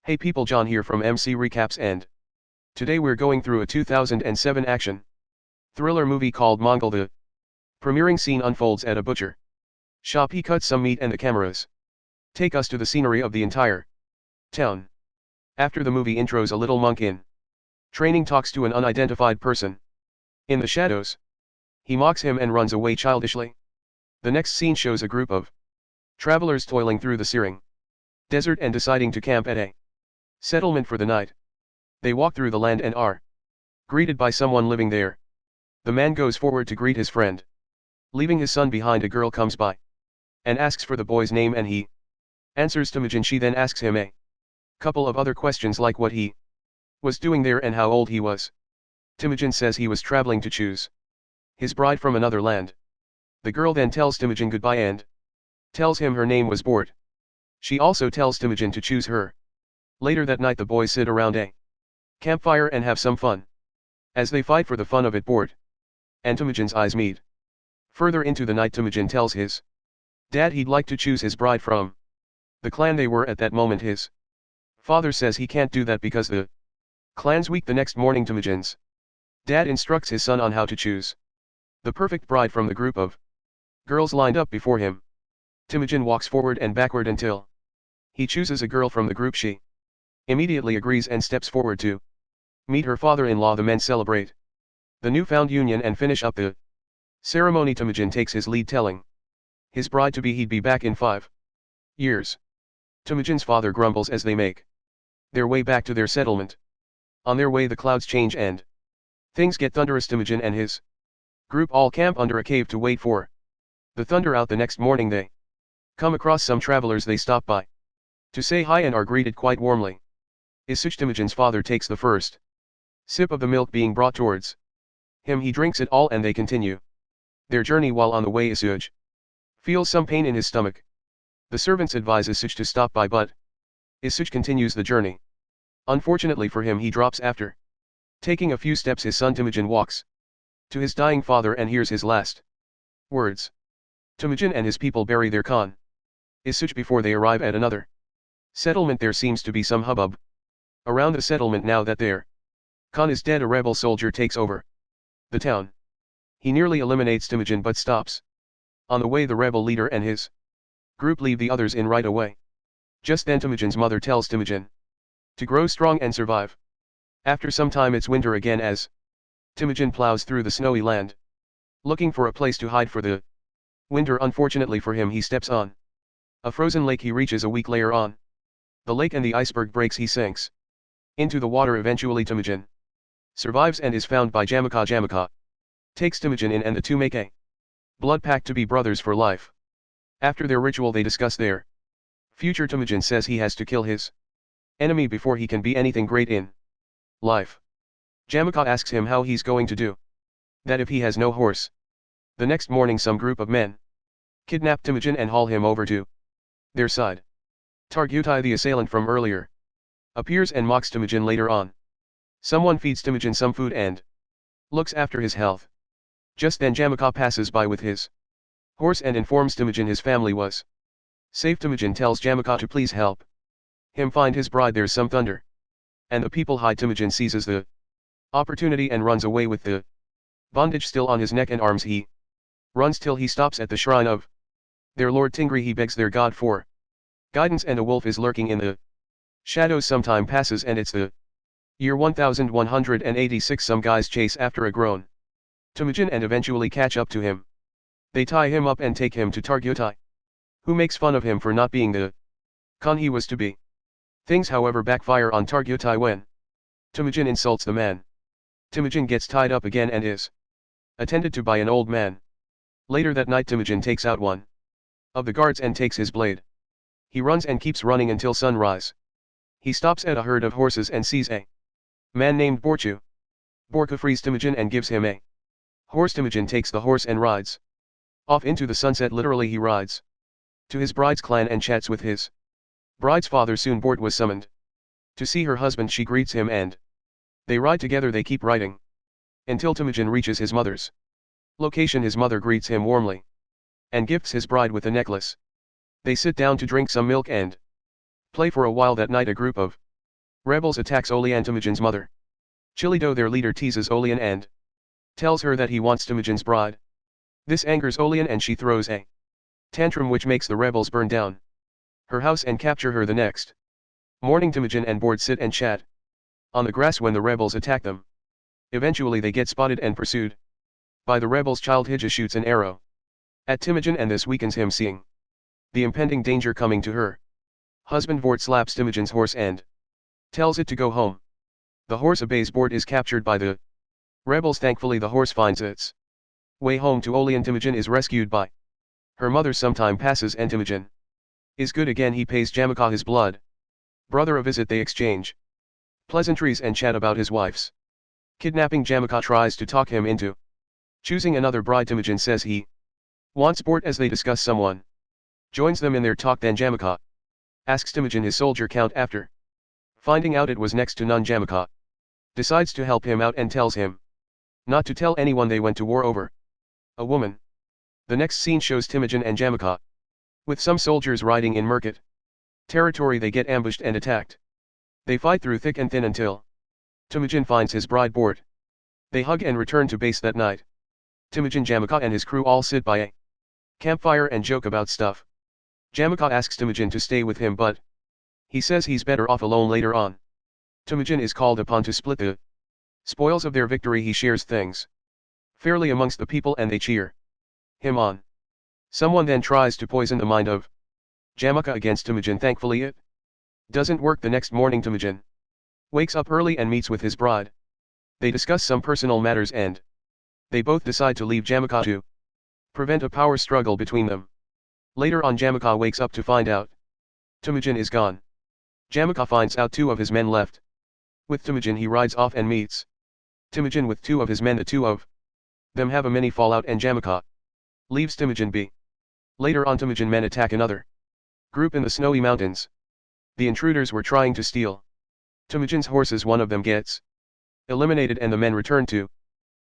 Hey people, John here from MC Recaps, and today we're going through a 2007 action thriller movie called Mongol. The premiering scene unfolds at a butcher shop. He cuts some meat and the cameras take us to the scenery of the entire town. After the movie intros, a little monk in training talks to an unidentified person in the shadows. He mocks him and runs away childishly. The next scene shows a group of travelers toiling through the searing desert and deciding to camp at a settlement for the night. They walk through the land and are greeted by someone living there. The man goes forward to greet his friend. Leaving his son behind, a girl comes by and asks for the boy's name, and he answers Temujin. She then asks him a couple of other questions like what he was doing there and how old he was. Temujin says he was traveling to choose his bride from another land. The girl then tells Temujin goodbye and tells him her name was Bort. She also tells Temujin to choose her. Later that night, the boys sit around a campfire and have some fun. As they fight for the fun of it, Bort and Temujin's eyes meet. Further into the night, Temujin tells his dad he'd like to choose his bride from the clan they were at that moment. His father says he can't do that because the clan's weak. The next morning, Temujin's dad instructs his son on how to choose the perfect bride from the group of girls lined up before him. Temujin walks forward and backward until he chooses a girl from the group. She immediately agrees and steps forward to meet her father-in-law. The men celebrate the newfound union and finish up the ceremony. Temujin takes his lead, telling his bride-to-be he'd be back in 5 years. Temujin's father grumbles as they make their way back to their settlement. On their way, the clouds change and things get thunderous. Temujin and his group all camp under a cave to wait for the thunder out. The next morning, they come across some travelers. They stop by to say hi and are greeted quite warmly. Isuch, Temujin's father, takes the first sip of the milk being brought towards him. He drinks it all and they continue their journey. While on the way, Isuch feels some pain in his stomach. The servants advise Isuch to stop by, but Isuch continues the journey. Unfortunately for him, he drops after taking a few steps. His son Temujin walks to his dying father and hears his last words. Temujin and his people bury their Khan Isuch before they arrive at another settlement. There seems to be some hubbub around the settlement now that their Khan is dead. A rebel soldier takes over the town. He nearly eliminates Temujin but stops. On the way, the rebel leader and his group leave the others in right away. Just then, Temujin's mother tells Temujin to grow strong and survive. After some time, it's winter again as Temujin plows through the snowy land, looking for a place to hide for the winter. Unfortunately for him, he steps on a frozen lake. He reaches a weak layer on the lake and the iceberg breaks. He sinks into the water. Eventually, Temujin survives and is found by Jamaka. Jamaka takes Temujin in and the two make a blood pact to be brothers for life. After their ritual, they discuss their future. Temujin says he has to kill his enemy before he can be anything great in life. Jamaka asks him how he's going to do that if he has no horse. The next morning, some group of men kidnap Temujin and haul him over to their side. Targutai, the assailant from earlier, appears and mocks Temujin. Later on, someone feeds Temujin some food and looks after his health. Just then, Jamaka passes by with his horse and informs Temujin his family was safe. Temujin tells Jamaka to please help him find his bride. There's some thunder and the people hide. Temujin seizes the opportunity and runs away with the bondage still on his neck and arms. He runs till he stops at the shrine of their lord Tingri. He begs their god for guidance, and a wolf is lurking in the shadows. Some time passes and it's the year 1186. Some guys chase after a grown Temujin and eventually catch up to him. They tie him up and take him to Targutai, who makes fun of him for not being the Khan he was to be. Things, however, backfire on Targutai when Temujin insults the man. Temujin gets tied up again and is attended to by an old man. Later that night, Temujin takes out one of the guards and takes his blade. He runs and keeps running until sunrise. He stops at a herd of horses and sees a man named Borchu. Borka frees Temujin and gives him a horse. Temujin takes the horse and rides off into the sunset. Literally, he rides to his bride's clan and chats with his bride's father. Soon Bort was summoned to see her husband. She greets him and they ride together. They keep riding until Temujin reaches his mother's location. His mother greets him warmly and gifts his bride with a necklace. They sit down to drink some milk and play for a while. That night, a group of Rebels attacks Oli and Temujin's mother. Chilido, their leader, teases Olian and tells her that he wants Temujin's bride. This angers Olian and she throws a tantrum which makes the rebels burn down her house and capture her the next morning. Temujin and Board sit and chat on the grass when the rebels attack them. Eventually they get spotted and pursued by the rebels. Child Hija shoots an arrow at Temujin and this weakens him, seeing the impending danger coming to her husband. Board slaps Temujin's horse and tells it to go home. The horse obeys. Board is captured by the rebels. Thankfully the horse finds its way home to Oli and Temujin is rescued by her mother. Some time passes and Temujin is good again. He pays Jamaka, his blood brother, a visit. They exchange pleasantries and chat about his wife's kidnapping. Jamaka tries to talk him into choosing another bride. Temujin says he wants Board. As they discuss, someone joins them in their talk. Then Jamaka asks Temujin his soldier count. After finding out it was next to none, Jamaka decides to help him out and tells him not to tell anyone they went to war over a woman. The next scene shows Temujin and Jamaka with some soldiers riding in Merkit territory. They get ambushed and attacked. They fight through thick and thin until Temujin finds his bride Board. They hug and return to base that night. Temujin, Jamaka and his crew all sit by a campfire and joke about stuff. Jamaka asks Temujin to stay with him, but he says he's better off alone. Later on, Temujin is called upon to split the spoils of their victory. He shares things fairly amongst the people and they cheer him on. Someone then tries to poison the mind of Jamaka against Temujin. Thankfully it doesn't work. The next morning Temujin wakes up early and meets with his bride. They discuss some personal matters and they both decide to leave Jamaka to prevent a power struggle between them. Later on Jamaka wakes up to find out Temujin is gone. Jamaka finds out 2 of his men left with Temujin. He rides off and meets Temujin with 2 of his men. The 2 of them have a mini fallout and Jamaka leaves Temujin be. Later on Temujin men attack another group in the snowy mountains. The intruders were trying to steal Temujin's horses. One of them gets eliminated and the men return to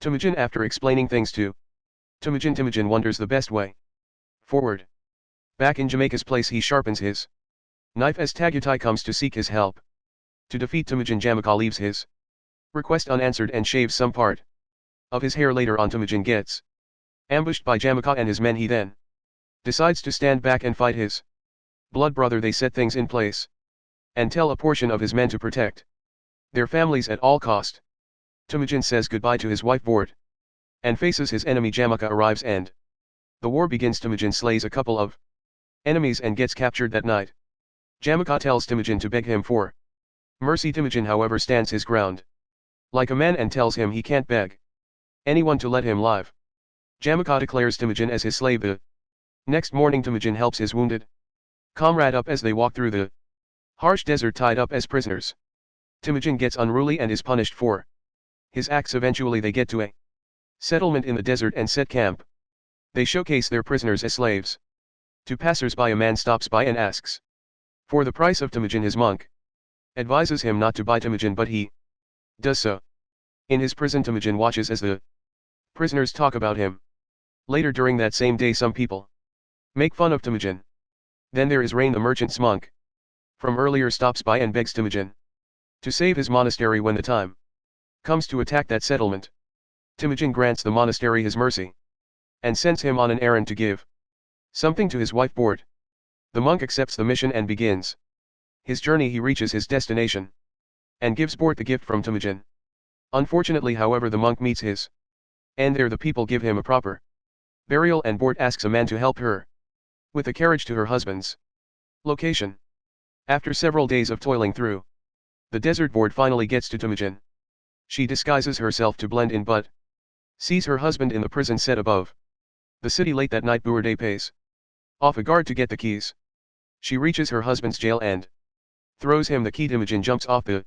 Temujin. After explaining things to Temujin, Temujin wonders the best way forward. Back in Jamaka's place he sharpens his knife as Tagutai comes to seek his help. To defeat Temujin, Jamaka leaves his request unanswered and shaves some part of his hair. Later on Temujin gets ambushed by Jamaka and his men. He then decides to stand back and fight his blood brother. They set things in place and tell a portion of his men to protect their families at all cost. Temujin says goodbye to his wife Board and faces his enemy. Jamaka arrives and the war begins. Temujin slays a couple of enemies and gets captured that night. Jamaka tells Temujin to beg him for mercy. Temujin however stands his ground like a man and tells him he can't beg anyone to let him live. Jamaka declares Temujin as his slave. The next morning Temujin helps his wounded comrade up as they walk through the harsh desert tied up as prisoners. Temujin gets unruly and is punished for his acts. Eventually they get to a settlement in the desert and set camp. They showcase their prisoners as slaves to passers-by. A man stops by and asks for the price of Temujin. His monk advises him not to buy Temujin, but he does so. In his prison Temujin watches as the prisoners talk about him. Later during that same day some people make fun of Temujin. Then there is Rain, the merchant's monk from earlier, stops by and begs Temujin to save his monastery when the time comes to attack that settlement. Temujin grants the monastery his mercy and sends him on an errand to give something to his wife Board. The monk accepts the mission and begins his journey. He reaches his destination and gives Board the gift from Temujin. Unfortunately however the monk meets his end there. The people give him a proper burial and Board asks a man to help her with a carriage to her husband's location. After several days of toiling through the desert, Board finally gets to Temujin. She disguises herself to blend in but sees her husband in the prison set above the city. Late that night Bourde pays off a guard to get the keys. She reaches her husband's jail and throws him the key. Temujin jumps off the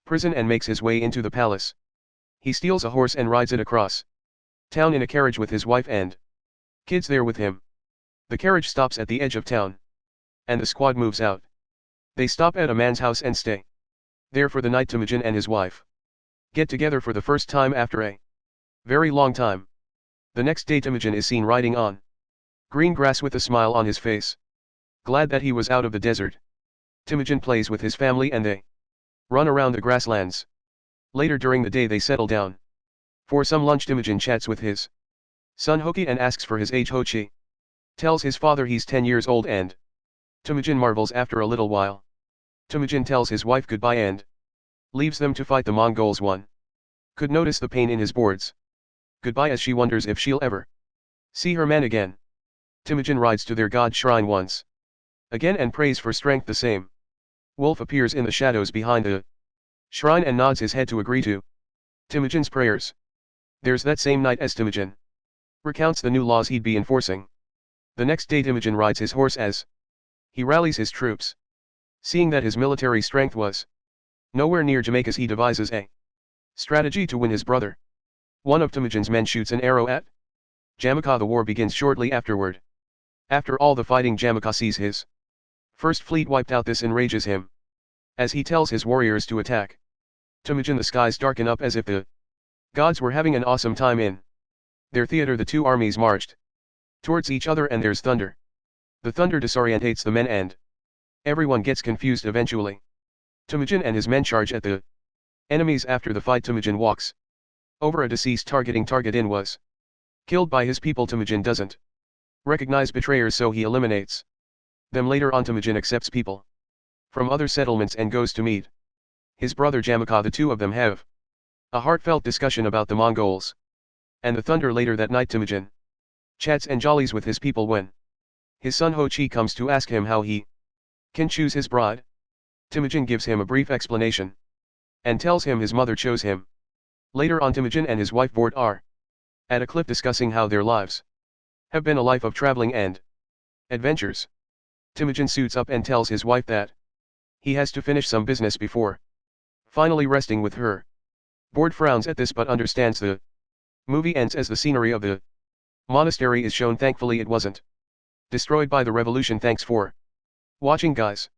prison and makes his way into the palace. He steals a horse and rides it across town in a carriage with his wife and kids there with him. The carriage stops at the edge of town and the squad moves out. They stop at a man's house and stay there for the night. Temujin and his wife get together for the first time after a very long time. The next day Temujin is seen riding on green grass with a smile on his face, glad that he was out of the desert. Temujin plays with his family and they run around the grasslands. Later during the day they settle down. For some lunch Temujin chats with his son Hoki and asks for his age. Hochi tells his father he's 10 years old and Temujin marvels after a little while. Temujin tells his wife goodbye and leaves them to fight the Mongols. One could notice the pain in his boards goodbye as she wonders if she'll ever see her man again. Temujin rides to their god shrine once again and prays for strength. The same wolf appears in the shadows behind the shrine and nods his head to agree to Temujin's prayers. There's that same night as Temujin recounts the new laws he'd be enforcing. The next day Temujin rides his horse as he rallies his troops. Seeing that his military strength was nowhere near Jamaica's, he devises a strategy to win his brother. One of Temujin's men shoots an arrow at Jamaica. The war begins shortly afterward. After all the fighting, Jamaica sees his first fleet wiped out. This enrages him. As he tells his warriors to attack Temujin, the skies darken up as if the gods were having an awesome time in their theater. The two armies marched towards each other and there's thunder. The thunder disorientates the men and everyone gets confused. Eventually, Temujin and his men charge at the enemies. After the fight, Temujin walks over a deceased target in was killed by his people. Temujin doesn't recognize betrayers, so he eliminates them. Later on, Temujin accepts people from other settlements and goes to meet his brother Jamaica. The two of them have a heartfelt discussion about the Mongols and the thunder. Later that night, Temujin chats and jollies with his people when his son Hochi comes to ask him how he can choose his bride. Temujin gives him a brief explanation and tells him his mother chose him. Later on, Temujin and his wife Bort are at a cliff discussing how their lives have been a life of traveling and adventures. Temujin suits up and tells his wife that he has to finish some business before finally resting with her. Bort frowns at this but understands. The movie ends as the scenery of the monastery is shown. Thankfully it wasn't destroyed by the revolution. Thanks for watching, guys.